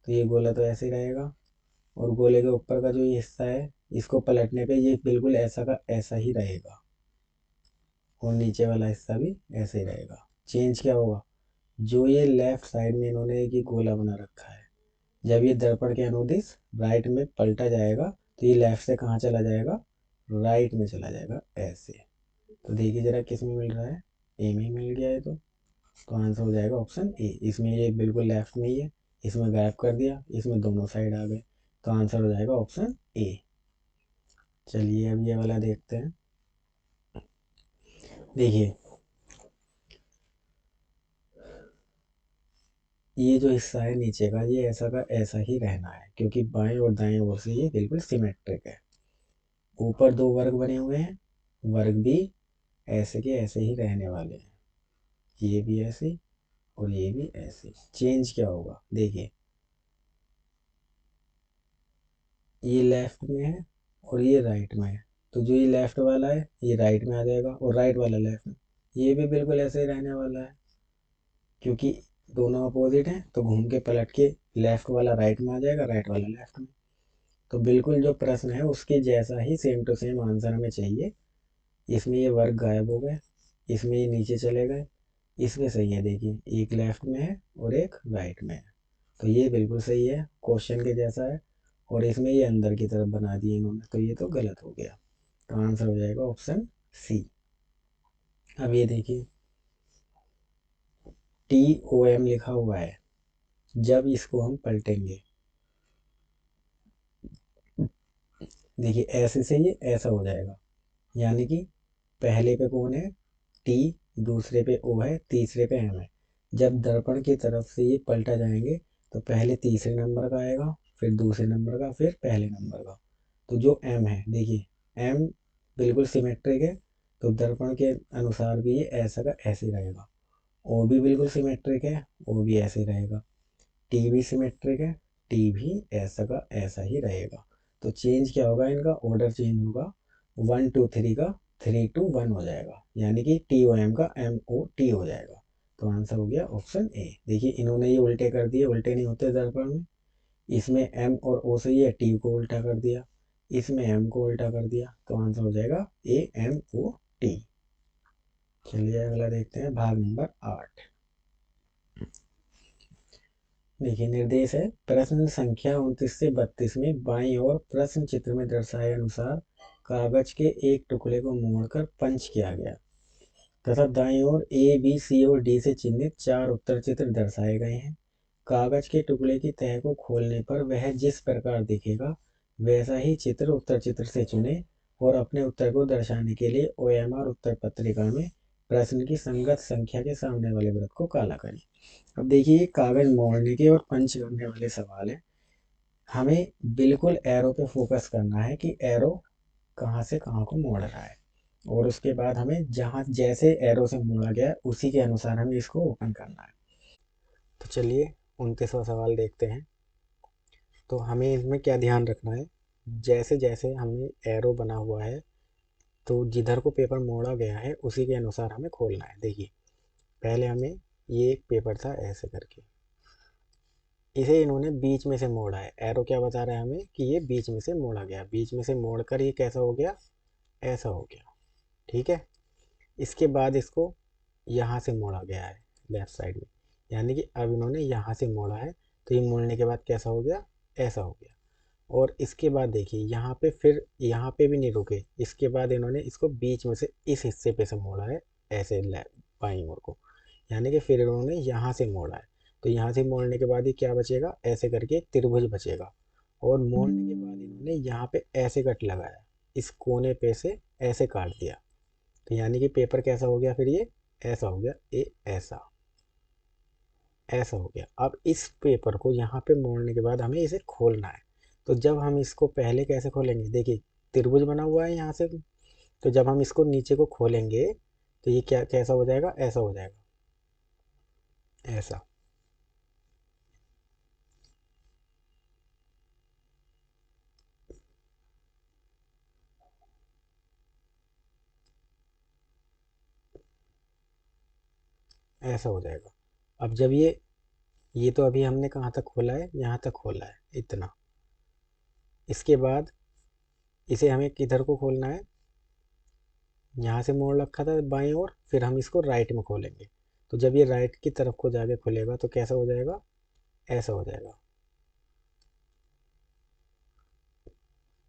तो ये गोला तो ऐसे ही रहेगा। और गोले के ऊपर का जो ये हिस्सा है, इसको पलटने पे ये बिल्कुल ऐसा का ऐसा ही रहेगा। और नीचे वाला हिस्सा भी ऐसे ही रहेगा। चेंज क्या होगा, जो ये लेफ्ट साइड में इन्होंने एक ये गोला बना रखा है, जब ये दर्पण के अनुदिश राइट में पलटा जाएगा तो ये लेफ्ट से कहाँ चला जाएगा, राइट में चला जाएगा ऐसे। तो देखिए जरा किस में मिल रहा है, ए में मिल गया है। तो आंसर हो जाएगा ऑप्शन ए। इसमें ये बिल्कुल लेफ्ट में ही है, इसमें गायब कर दिया, इसमें दोनों साइड आ गए। तो आंसर हो जाएगा ऑप्शन ए। चलिए अब ये वाला देखते हैं। देखिए ये जो हिस्सा है नीचे का, ये ऐसा का ऐसा ही रहना है, क्योंकि बाएं और दाएं ओर से ये बिल्कुल सिमेट्रिक है। ऊपर दो वर्ग बने हुए हैं, वर्ग भी ऐसे के ऐसे ही रहने वाले हैं। ये भी ऐसे और ये भी ऐसे। चेंज क्या होगा, देखिए ये लेफ्ट में है और ये राइट में है, तो जो ये लेफ्ट वाला है ये राइट में आ जाएगा और राइट वाला लेफ्ट में। ये भी बिल्कुल ऐसे ही रहने वाला है, क्योंकि दोनों अपोजिट हैं, तो घूम के पलट के लेफ्ट वाला राइट में आ जाएगा, राइट वाला लेफ्ट में। तो बिल्कुल जो प्रश्न है उसके जैसा ही सेम टू सेम आंसर हमें चाहिए। इसमें ये वर्ग गायब हो गए, इसमें ये नीचे चले गए, इसमें सही है। देखिए एक लेफ्ट में है और एक राइट में है, तो ये बिल्कुल सही है, क्वेश्चन के जैसा है। और इसमें ये अंदर की तरफ बना दिए इन्होंने, तो ये तो गलत हो गया। तो आंसर हो जाएगा ऑप्शन सी। अब ये देखिए टी ओ एम लिखा हुआ है, जब इसको हम पलटेंगे, देखिए ऐसे से ये ऐसा हो जाएगा। यानी कि पहले पे कौन है, टी, दूसरे पे ओ है, तीसरे पे एम है। जब दर्पण की तरफ से ये पलटा जाएंगे तो पहले तीसरे नंबर का आएगा, फिर दूसरे नंबर का, फिर पहले नंबर का। तो जो एम है, देखिए एम बिल्कुल सिमेट्रिक है, तो दर्पण के अनुसार भी ये ऐसा का ऐसे ही रहेगा। ओ भी बिल्कुल सिमेट्रिक है, ओ भी ऐसे ही रहेगा। टी भी सिमेट्रिक है, टी भी ऐसा का ऐसा ही रहेगा। तो चेंज क्या होगा, इनका ऑर्डर चेंज होगा। 1 2 3 का 3 2 1 हो जाएगा, यानी कि टी ओ एम का एम ओ टी हो जाएगा। तो आंसर हो गया ऑप्शन ए। देखिए इन्होंने ये उल्टे कर दिए, उल्टे नहीं होते दर्पण में। इसमें एम और ओ से ये टी को उल्टा कर दिया, इसमें एम को उल्टा कर दिया, तो आंसर हो जाएगा ए एम ओ टी। चलिए अगला देखते हैं, भाग नंबर 8। देखिए निर्देश है, प्रश्न संख्या 29 से 32 में बाईं ओर प्रश्न चित्र में दर्शाए अनुसार कागज के एक टुकड़े को मोड़कर पंच किया गया तथा दाईं ओर ए बी सी और डी से चिन्हित 4 उत्तर चित्र दर्शाए गए हैं। कागज के टुकड़े की तह को खोलने पर वह जिस प्रकार दिखेगा वैसा ही चित्र उत्तर चित्र से चुने और अपने उत्तर को दर्शाने के लिए ओएमआर उत्तर पत्रिका में प्रश्न की संगत संख्या के सामने वाले वृत्त को काला करें। अब देखिए ये कागज मोड़ने के और पंच करने वाले सवाल है। हमें बिल्कुल एरो पे फोकस करना है कि एरो कहाँ से कहाँ को मोड़ रहा है, और उसके बाद हमें जहाँ जैसे एरो से मोड़ा गया है, उसी के अनुसार हमें इसको ओपन करना है। तो चलिए 29वां सवाल देखते हैं। तो हमें इसमें क्या ध्यान रखना है, जैसे जैसे हमें एरो बना हुआ है तो जिधर को पेपर मोड़ा गया है उसी के अनुसार हमें खोलना है। देखिए पहले हमें ये एक पेपर था ऐसे करके, इसे इन्होंने बीच में से मोड़ा है। एरो क्या बता रहा है हमें कि ये बीच में से मोड़ा गया, बीच में से मोड़कर ये कैसा हो गया, ऐसा हो गया। ठीक है, इसके बाद इसको यहाँ से मोड़ा गया है लेफ्ट साइड में, यानी कि अब इन्होंने यहाँ से मोड़ा है तो ये मोड़ने के बाद कैसा हो गया, ऐसा हो गया। और इसके बाद देखिए यहाँ पे फिर यहाँ पे भी नहीं रुके, इसके बाद इन्होंने इसको बीच में से इस हिस्से पे से मोड़ा है ऐसे बाईं ओर को, यानी कि फिर इन्होंने यहाँ से मोड़ा है। तो यहाँ से मोड़ने के बाद ही क्या बचेगा, ऐसे करके एक त्रिभुज बचेगा। और मोड़ने के बाद इन्होंने यहाँ पे ऐसे कट लगाया, इस कोने पे से ऐसे काट दिया, तो यानी कि पेपर कैसा हो गया, फिर ये ऐसा हो गया, ये ऐसा ऐसा हो गया। अब इस पेपर को यहाँ पे मोड़ने के बाद हमें इसे खोलना है। तो जब हम इसको पहले कैसे खोलेंगे, देखिए त्रिभुज बना हुआ है यहाँ से, तो जब हम इसको नीचे को खोलेंगे तो ये क्या कैसा हो जाएगा, ऐसा हो जाएगा, ऐसा। ऐसा हो जाएगा। अब जब ये तो अभी हमने कहाँ तक खोला है, यहाँ तक खोला है इतना। इसके बाद इसे हमें किधर को खोलना है, यहाँ से मोड़ रखा था बाएं ओर, फिर हम इसको राइट में खोलेंगे। तो जब ये राइट की तरफ को जाके खुलेगा तो कैसा हो जाएगा, ऐसा हो जाएगा,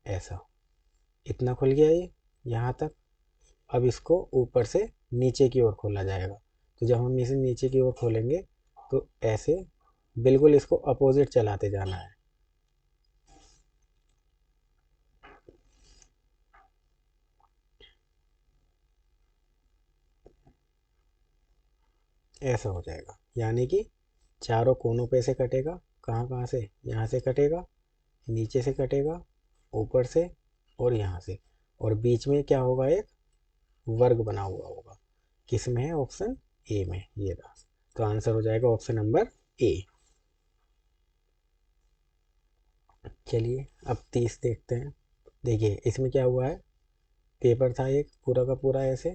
ऐसा। इतना खुल गया ये यहाँ तक। अब इसको ऊपर से नीचे की ओर खोला जाएगा। तो जब हम इसे नीचे की ओर खोलेंगे तो ऐसे बिल्कुल इसको अपोजिट चलाते जाना है, ऐसा हो जाएगा। यानी कि चारों कोनों पे से कटेगा, कहाँ कहाँ से, यहाँ से कटेगा, नीचे से कटेगा, ऊपर से और यहाँ से, और बीच में क्या होगा, एक वर्ग बना हुआ होगा। किस में है, ऑप्शन ए में, ये रहा। तो आंसर हो जाएगा ऑप्शन नंबर ए। चलिए अब 30 देखते हैं। देखिए इसमें क्या हुआ है, पेपर था एक पूरा का पूरा ऐसे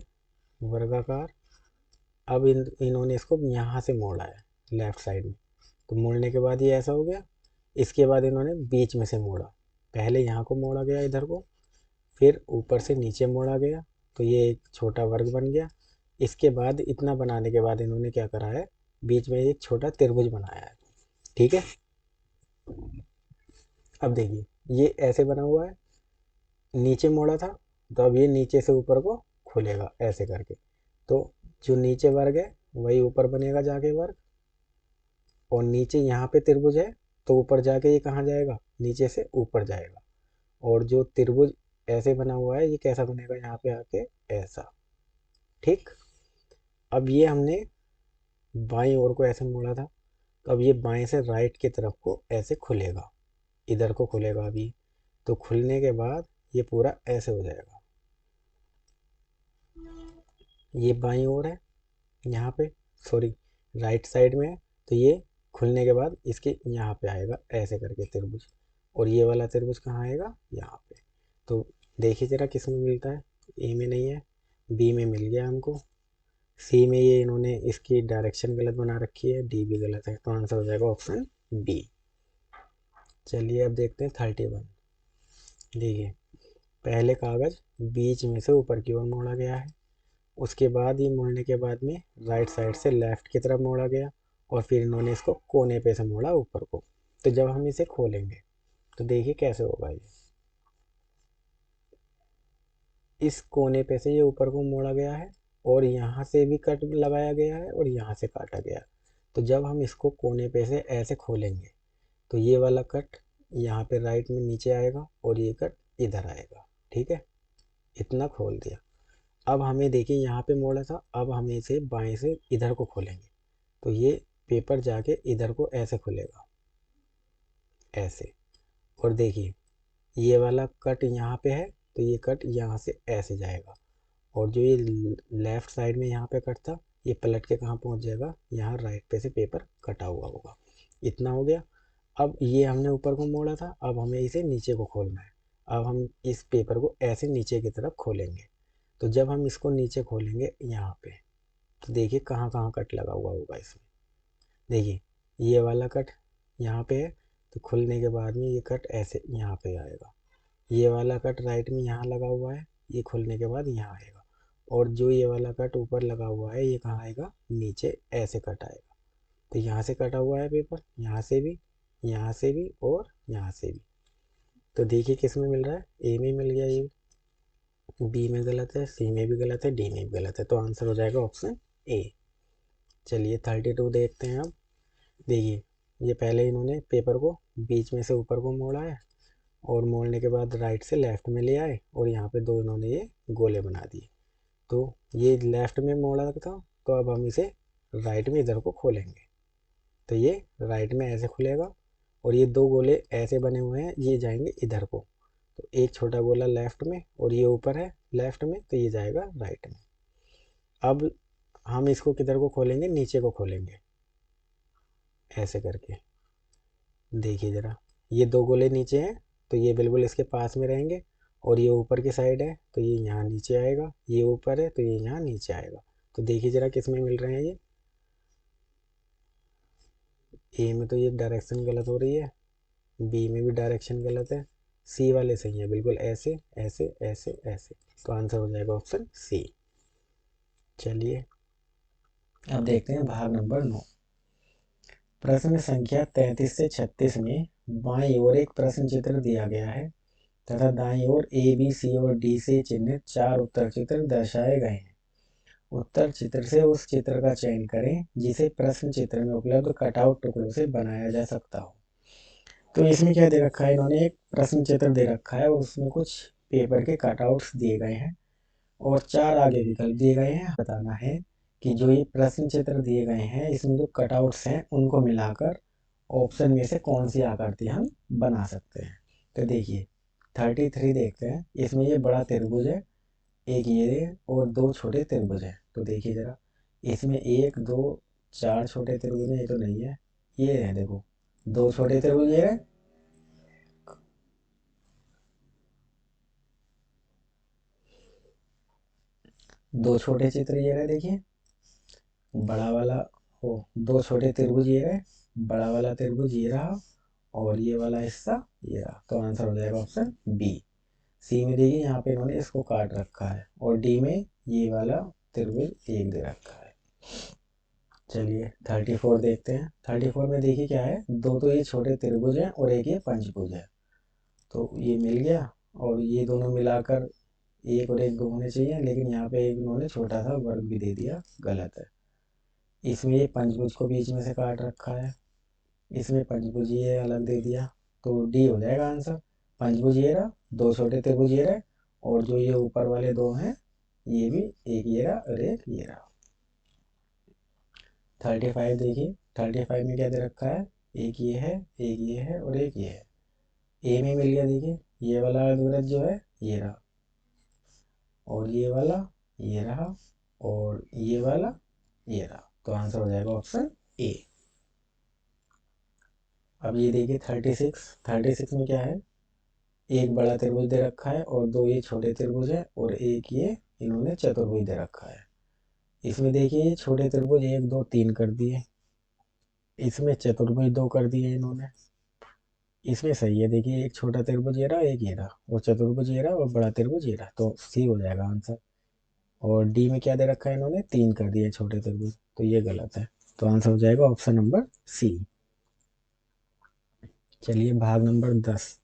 वर्गाकार। अब इन्होंने इसको यहाँ से मोड़ा है लेफ्ट साइड में, तो मोड़ने के बाद ये ऐसा हो गया। इसके बाद इन्होंने बीच में से मोड़ा, पहले यहाँ को मोड़ा गया इधर को, फिर ऊपर से नीचे मोड़ा गया, तो ये एक छोटा वर्ग बन गया। इसके बाद इतना बनाने के बाद इन्होंने क्या करा है, बीच में एक छोटा त्रिभुज बनाया है। ठीक है, अब देखिए ये ऐसे बना हुआ है, नीचे मोड़ा था, तो अब ये नीचे से ऊपर को खुलेगा ऐसे करके। तो जो नीचे वर्ग है वही ऊपर बनेगा जाके वर्ग, और नीचे यहाँ पे त्रिभुज है तो ऊपर जाके ये कहाँ जाएगा, नीचे से ऊपर जाएगा। और जो त्रिभुज ऐसे बना हुआ है ये कैसा बनेगा, यहाँ पे आके ऐसा। ठीक, अब ये हमने बाईं ओर को ऐसे मोड़ा था, तो अब ये बाएं से राइट की तरफ को ऐसे खुलेगा, इधर को खुलेगा अभी। तो खुलने के बाद ये पूरा ऐसे हो जाएगा, ये बाईं ओर है यहाँ पे, सॉरी राइट साइड में है। तो ये खुलने के बाद इसके यहाँ पे आएगा ऐसे करके त्रिभुज, और ये वाला त्रिभुज कहाँ आएगा, यहाँ पे। तो देखिए जरा किस में मिलता है, ए में नहीं है, बी में मिल गया हमको। सी में ये इन्होंने इसकी डायरेक्शन गलत बना रखी है, डी भी गलत है, तो आंसर हो जाएगा ऑप्शन बी। चलिए अब देखते हैं 31। देखिए पहले कागज बीच में से ऊपर की ओर मोड़ा गया है, उसके बाद ये मोड़ने के बाद में राइट साइड से लेफ्ट की तरफ मोड़ा गया, और फिर इन्होंने इसको कोने पे से मोड़ा ऊपर को। तो जब हम इसे खोलेंगे तो देखिए कैसे होगा ये, इस कोने पे से ये ऊपर को मोड़ा गया है, और यहाँ से भी कट लगाया गया है, और यहाँ से काटा गया। तो जब हम इसको कोने पे से ऐसे खोलेंगे तो ये वाला कट यहाँ पे राइट में नीचे आएगा, और ये कट इधर आएगा। ठीक है, इतना खोल दिया। अब हमें देखिए यहाँ पे मोड़ा था, अब हम इसे बाएं से इधर को खोलेंगे तो ये पेपर जाके इधर को ऐसे खुलेगा, ऐसे। और देखिए ये वाला कट यहाँ पे है, तो ये कट यहाँ से ऐसे जाएगा, और जो ये लेफ्ट साइड में यहाँ पे कट था ये पलट के कहाँ पहुँच जाएगा, यहाँ राइट पे से पेपर कटा हुआ होगा। इतना हो गया। अब ये हमने ऊपर को मोड़ा था, अब हमें इसे नीचे को खोलना है। अब हम इस पेपर को ऐसे नीचे की तरफ खोलेंगे। तो जब हम इसको नीचे खोलेंगे यहाँ पे, तो देखिए कहाँ कहाँ कट लगा हुआ होगा इसमें। देखिए ये वाला कट यहाँ पे है, तो खुलने के बाद में ये कट ऐसे यहाँ पे आएगा। ये वाला कट राइट में यहाँ लगा हुआ है, ये खुलने के बाद यहाँ आएगा। और जो ये वाला कट ऊपर लगा हुआ है ये कहाँ आएगा, नीचे ऐसे कट आएगा। तो यहाँ से कटा हुआ है पेपर, यहाँ से भी, यहाँ से भी और यहाँ से भी। तो देखिए किस में मिल रहा है, ए में मिल गया, ये बी में गलत है, सी में भी गलत है, डी में भी गलत है। तो आंसर हो जाएगा ऑप्शन ए। चलिए 32 देखते हैं अब। देखिए ये पहले इन्होंने पेपर को बीच में से ऊपर को मोड़ा है, और मोड़ने के बाद राइट से लेफ्ट में ले आए, और यहाँ पे दो इन्होंने ये गोले बना दिए। तो ये लेफ्ट में मोड़ा था, तो अब हम इसे राइट में इधर को खोलेंगे। तो ये राइट में ऐसे खुलेगा, और ये दो गोले ऐसे बने हुए हैं, ये जाएंगे इधर को। तो एक छोटा गोला लेफ्ट में, और ये ऊपर है लेफ्ट में, तो ये जाएगा राइट में। अब हम इसको किधर को खोलेंगे, नीचे को खोलेंगे ऐसे करके। देखिए ज़रा, ये दो गोले नीचे हैं, तो ये बिल्कुल इसके पास में रहेंगे, और ये ऊपर की साइड है तो ये यहाँ नीचे आएगा, ये ऊपर है तो ये यहाँ नीचे आएगा। तो देखिए ज़रा किस में मिल रहे हैं ये। ए में तो ये डायरेक्शन गलत हो रही है, बी में भी डायरेक्शन गलत है, सी वाले सही है बिल्कुल, ऐसे ऐसे ऐसे ऐसे। तो आंसर हो जाएगा ऑप्शन सी। चलिए अब देखते हैं भाग नंबर 9। प्रश्न संख्या 33 से 36 में बाईं ओर एक प्रश्न चित्र दिया गया है तथा दाईं ओर ए बी सी और डी से चिन्हित 4 उत्तर चित्र दर्शाए गए हैं। उत्तर चित्र से उस चित्र का चयन करें जिसे प्रश्न चित्र में उपलब्ध कटआउट टुकड़ों से बनाया जा सकता हो। तो इसमें क्या दे रखा है, इन्होंने एक प्रश्न चित्र दे रखा है और उसमें कुछ पेपर के कटआउट्स दिए गए हैं और 4 आगे विकल्प दिए गए हैं। बताना है कि जो ये प्रश्न चित्र दिए गए हैं इसमें जो कटआउट्स हैं उनको मिलाकर ऑप्शन में से कौन सी आकृति हम बना सकते हैं। तो देखिए 33 देखते हैं। इसमें ये बड़ा त्रिभुज है, एक ये है और दो छोटे त्रिभुज हैं। तो देखिए ज़रा, इसमें 1 2 4 छोटे त्रिभुज हैं, ये तो नहीं है, ये है देखो, दो छोटे त्रिभुज ये है, दो छोटे चित्र ये रहे देखिए, बड़ा वाला हो, दो छोटे त्रिभुज ये रहे, बड़ा वाला त्रिभुज ये रहा और ये वाला हिस्सा ये रहा। तो आंसर हो जाएगा ऑप्शन बी। सी में देखिए यहाँ पे इन्होंने इसको काट रखा है, और डी में ये वाला त्रिभुज एक दे रखा है। चलिए 34 देखते हैं। 34 में देखिए क्या है, दो तो ये छोटे त्रिभुज हैं और एक ये पंचभुज है। तो ये मिल गया, और ये दोनों मिलाकर एक और एक दो होने चाहिए, लेकिन यहाँ पे एक इन्होंने छोटा सा वर्ग भी दे दिया, गलत है। इसमें ये पंचभुज को बीच में से काट रखा है, इसमें पंचभुज ये अलग दे दिया, तो डी हो जाएगा आंसर। पंचभुज ये रहा, दो छोटे त्रिभुज ये रहे, और जो ये ऊपर वाले दो हैं ये भी, एक ये रहा और एक ये रहा। 35 देखिए, 35 में क्या दे रखा है, एक ये है, एक ये है और एक ये है। ए में मिल गया, देखिए ये वाला अर्धवृत्त जो है ये रहा, और ये वाला ये रहा, और ये वाला ये रहा। तो आंसर हो जाएगा ऑप्शन ए। अब ये देखिए 36 में क्या है, एक बड़ा त्रिभुज दे रखा है और दो ये छोटे त्रिभुज है, और एक ये इन्होंने चतुर्भुज दे रखा है। इसमें देखिए ये छोटे त्रिभुज 1 2 3 कर दिए, इसमें चतुर्भुज 2 कर दिए इन्होंने। इसमें सही है, देखिए एक छोटा त्रिभुज ये रहा, एक ये रहा, और चतुर्भुज ये रहा और बड़ा त्रिभुज ये रहा। तो सी हो जाएगा आंसर। और डी में क्या दे रखा है, इन्होंने 3 कर दिए छोटे त्रिभुज, तो ये गलत है। तो आंसर हो जाएगा ऑप्शन नंबर सी। चलिए भाग नंबर 10।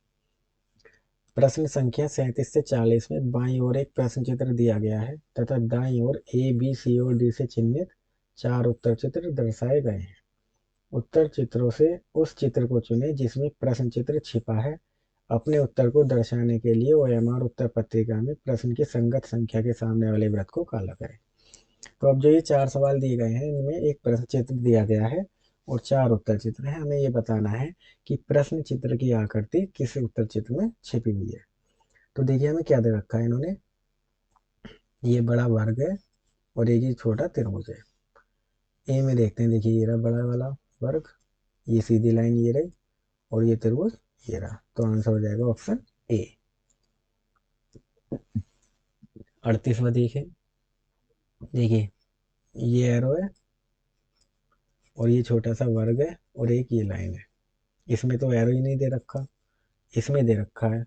प्रश्न संख्या 37 से 40 में बाईं ओर एक प्रश्न चित्र दिया गया है तथा दाईं ओर ए बी सी और डी से चिन्हित 4 उत्तर चित्र दर्शाए गए हैं। उत्तर चित्रों से उस चित्र को चुनें जिसमें प्रश्न चित्र छिपा है। अपने उत्तर को दर्शाने के लिए ओएमआर उत्तर पत्रिका में प्रश्न की संगत संख्या के सामने वाले वृत्त को काला करें। तो अब जो ये 4 सवाल दिए गए हैं इनमें एक प्रश्न चित्र दिया गया है और 4 उत्तर चित्र हैं। हमें ये बताना है कि प्रश्न चित्र की आकृति किस उत्तर चित्र में छिपी हुई है। तो देखिए हमें क्या दे रखा है इन्होंने, ये बड़ा वर्ग है और एक ही छोटा त्रिभुज है। ए में देखते हैं, देखिए ये रहा बड़ा वाला वर्ग, ये सीधी लाइन ये रही, और ये त्रिभुज ये रहा, तो आंसर हो जाएगा ऑप्शन ए। 38वां देखिए, देखिए ये एरो है और ये छोटा सा वर्ग है और एक ये लाइन है। इसमें तो एरो ही नहीं दे रखा, इसमें दे रखा है।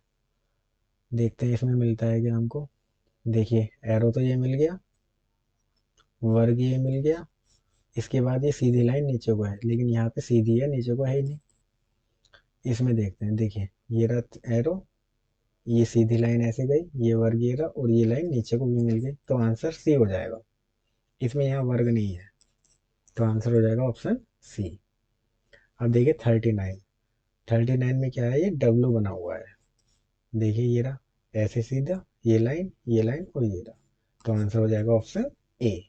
देखते हैं इसमें मिलता है क्या हमको। देखिए एरो तो ये मिल गया, वर्ग ये मिल गया, इसके बाद ये सीधी लाइन नीचे को है, लेकिन यहाँ पे सीधी है नीचे को है ही नहीं। इसमें देखते हैं, देखिए ये रहा एरो, ये सीधी लाइन ऐसे गई, ये वर्ग ये रहा और ये लाइन नीचे को भी मिल गई, तो आंसर सी हो जाएगा। इसमें यहाँ वर्ग नहीं है, तो आंसर हो जाएगा ऑप्शन सी। अब देखिए 39, 39 में क्या है, ये डब्लू बना हुआ है। देखिए ये रहा ऐसे सीधा, ये लाइन और ये रहा, तो आंसर हो जाएगा ऑप्शन ए।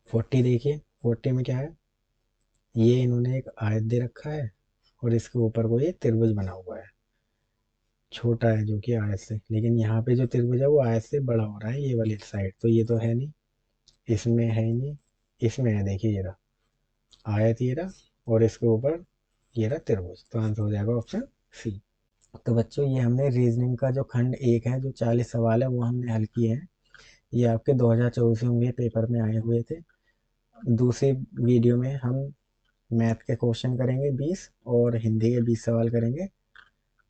40 देखिए, 40 में क्या है, ये इन्होंने एक आयत दे रखा है और इसके ऊपर को ये त्रिभुज बना हुआ है, छोटा है जो कि आयत से, लेकिन यहाँ पे जो त्रिभुज है वो आयत से बड़ा हो रहा है ये वाली साइड, तो ये तो है नहीं, इसमें है ही नहीं, इसमें है। देखिए ये रहा आयत ये रहा और इसके ऊपर ये रहा त्रिभुज, तो आंसर हो जाएगा ऑप्शन सी। तो बच्चों ये हमने रीजनिंग का जो खंड एक है, जो 40 सवाल है वो हमने हल किए हैं। ये आपके 2024 में पेपर में आए हुए थे। दूसरी वीडियो में हम मैथ के क्वेश्चन करेंगे 20 और हिंदी के 20 सवाल करेंगे।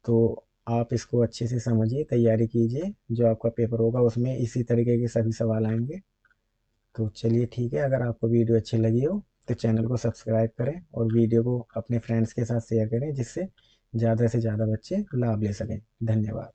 तो आप इसको अच्छे से समझिए, तैयारी कीजिए, जो आपका पेपर होगा उसमें इसी तरीके के सभी सवाल आएंगे। तो चलिए ठीक है, अगर आपको वीडियो अच्छी लगी हो तो चैनल को सब्सक्राइब करें और वीडियो को अपने फ्रेंड्स के साथ शेयर करें, जिससे ज़्यादा से ज़्यादा बच्चे लाभ ले सकें। धन्यवाद।